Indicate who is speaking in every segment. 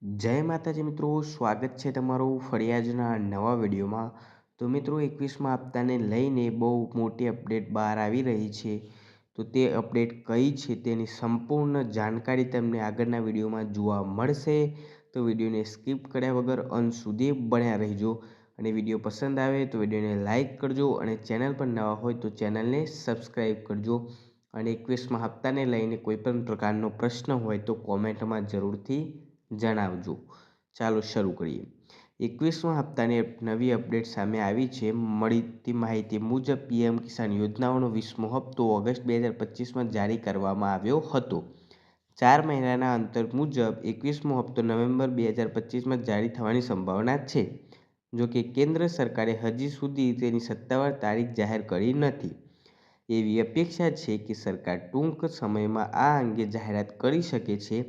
Speaker 1: જય માતાજી મિત્રો, સ્વાગત છે તમારું ફરી આજના નવા વિડીયોમાં। તો મિત્રો 21મા હપ્તાને લઈને બહુ મોટી અપડેટ બહાર આવી રહી છે। તો તે અપડેટ કઈ છે તેની સંપૂર્ણ જાણકારી તમને આગળના વિડીયોમાં જોવા મળશે। તો વિડીયોને સ્કીપ કર્યા વગર અંત સુધી બન્યા રહેજો અને વિડીયો પસંદ આવે તો વિડીયોને લાઇક કરજો અને ચેનલ પર નવા હોય તો ચેનલને સબસ્ક્રાઈબ કરજો। અને 21મા હપ્તાને લઈને કોઈ પણ પ્રકારનો પ્રશ્ન હોય તો કોમેન્ટમાં જરૂરથી જણાવજો। ચાલો શરૂ કરીએ। 21મા હપ્તાની નવી અપડેટ સામે આવી છે। મળતી માહિતી મુજબ પીએમ કિસાન યોજનાઓનો 20મો હપ્તો ઓગસ્ટ 2025માં જારી કરવામાં આવ્યો હતો। 4 મહિનાના અંતર મુજબ 21મો હપ્તો નવેમ્બર 2025માં જારી થવાની સંભાવના છે। જોકે કેન્દ્ર સરકારે હજી સુધી તેની સત્તાવાર તારીખ જાહેર કરી નથી। એવી અપેક્ષા છે કે સરકાર ટૂંક સમયમાં આ અંગે જાહેરાત કરી શકે છે।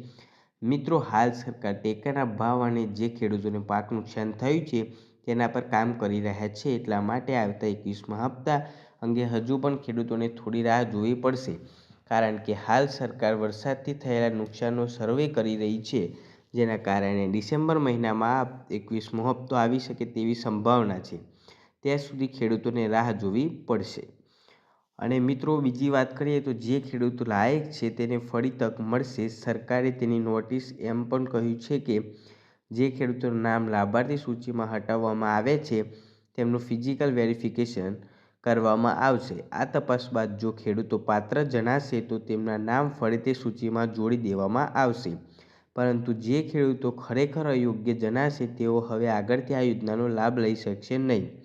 Speaker 1: મિત્રો, હાલ સરકાર ટેકાના ભાવ અને જે ખેડૂતોને પાક નુકસાન થયું છે તેના પર કામ કરી રહ્યા છે। એટલા માટે આવતા 21મા હપ્તા અંગે હજુ પણ ખેડૂતોને થોડી રાહ જોવી પડશે, કારણ કે હાલ સરકાર વરસાદથી થયેલા નુકસાનનો સર્વે કરી રહી છે, જેના કારણે ડિસેમ્બર મહિનામાં આ 21મો હપ્તો આવી શકે તેવી સંભાવના છે। ત્યાં સુધી ખેડૂતોને રાહ જોવી પડશે। અને મિત્રો, બીજી વાત કરીએ તો જે ખેડૂતો લાયક છે તેને ફરી તક મળશે। સરકારે તેની નોટિસ એમ પણ કહ્યું છે કે જે ખેડૂતોનું નામ લાભાર્થી સૂચિમાં હટાવવામાં આવે છે તેમનું ફિઝિકલ વેરિફિકેશન કરવામાં આવશે। આ તપાસ બાદ જો ખેડૂતો પાત્ર જણાશે તો તેમના નામ ફરીથી સૂચિમાં જોડી દેવામાં આવશે। પરંતુ જે ખેડૂતો ખરેખર અયોગ્ય જણાશે તેઓ હવે આગળથી આ યોજનાનો લાભ લઈ શકશે નહીં।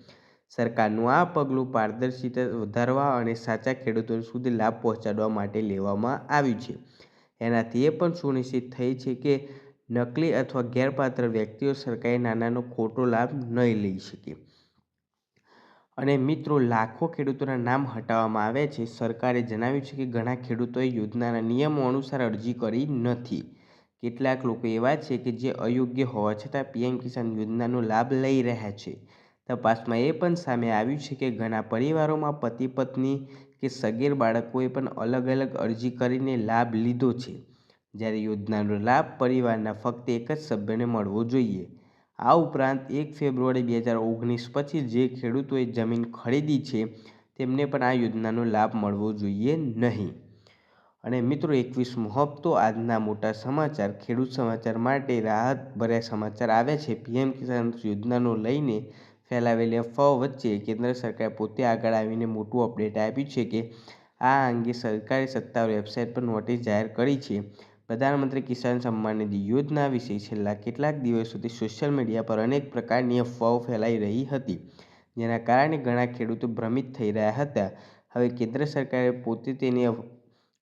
Speaker 1: સરકારનું આ પગલું પારદર્શિતા વધારવા અને સાચા ખેડૂતો સુધી લાભ પહોંચાડવા માટે લેવામાં આવ્યું છે। એનાથી એ પણ સુનિશ્ચિત થઈ છે કે નકલી અથવા ગેરપાત્ર વ્યક્તિઓ સરકારી નાણાંનો ખોટો લાભ નહીં લઈ શકે। અને મિત્રો, લાખો ખેડૂતોના નામ હટાવવામાં આવ્યા છે। સરકારે જણાવ્યું છે કે ઘણા ખેડૂતોએ યોજનાના નિયમો અનુસાર અરજી કરી નથી। કેટલાક લોકો એવા છે કે જે અયોગ્ય હોવા છતાં પીએમ કિસાન યોજનાનો લાભ લઈ રહ્યા છે। તપાસમાં એ પણ સામે આવ્યું છે કે ઘણા પરિવારોમાં પતિ પત્ની કે સગીર બાળકોએ પણ અલગ અલગ અરજી કરીને લાભ લીધો છે, જ્યારે યોજનાનો લાભ પરિવારના ફક્ત એક જ સભ્યને મળવો જોઈએ। આ ઉપરાંત 1 ફેબ્રુઆરી 2019 પછી જે ખેડૂતોએ જમીન ખરીદી છે તેમને પણ આ યોજનાનો લાભ મળવો જોઈએ નહીં। અને મિત્રો, 21મો હપ્તો આજના મોટા સમાચાર, ખેડૂત સમાચાર માટે રાહતભર્યા સમાચાર આવ્યા છે। પીએમ કિસાન યોજનાનો લઈને ફેલાવેલી અફવાઓ વચ્ચે કેન્દ્ર સરકારે પોતે આગળ આવીને મોટું અપડેટ આપ્યું છે કે આ અંગે સરકારે સત્તાવાર વેબસાઇટ પર નોટિસ જાહેર કરી છે। પ્રધાનમંત્રી કિસાન સન્માન નિધિ યોજના વિશે છેલ્લા કેટલાક દિવસોથી સોશિયલ મીડિયા પર અનેક પ્રકારની અફવાઓ ફેલાઈ રહી હતી, જેના કારણે ઘણા ખેડૂતો ભ્રમિત થઈ રહ્યા હતા। હવે કેન્દ્ર સરકારે પોતે તેની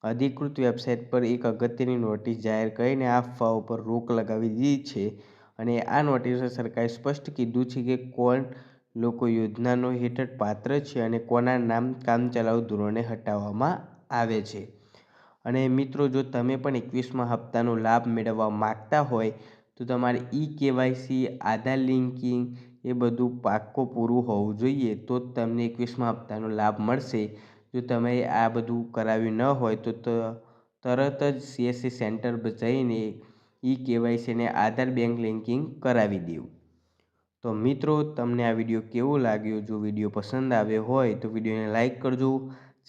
Speaker 1: અધિકૃત વેબસાઇટ પર એક અગત્યની નોટિસ જાહેર કરીને આ અફવાઓ પર રોક લગાવી દીધી છે। અને આ નોટિસમાં સરકારે સ્પષ્ટ કીધું છે કે કોણ લોકો યોજનાનો હેઠળ પાત્ર છે અને કોના નામ કામચલાઉ ધોરણે હટાવવામાં આવે છે। અને મિત્રો, જો તમે પણ 21મા હપ્તાનો લાભ મેળવવા માગતા હોય તો તમારે કેવાયસી, આધાર લિંકિંગ એ બધું પાક્કો પૂરું હોવું જોઈએ, તો જ તમને 21મા હપ્તાનો લાભ મળશે। જો તમે આ બધું કરાવ્યું ન હોય તો તરત જ સીએસસી સેન્ટર પર જઈને કેવાયસી અને આધાર બેંક લિંકિંગ કરાવી દેવું। તો મિત્રો, તમને આ વિડીયો કેવો લાગ્યો? જો વિડીયો પસંદ આવ્યો હોય તો વિડીયોને લાઇક કરજો,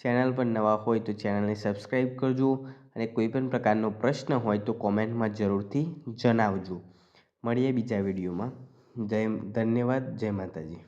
Speaker 1: ચેનલ પર નવા હોય તો ચેનલને સબસ્ક્રાઈબ કરજો અને કોઈ પણ પ્રકારનો પ્રશ્ન હોય તો કોમેન્ટમાં જરૂરથી જણાવજો। મળીએ બીજા વિડીયોમાં। ધન્યવાદ। જય માતાજી।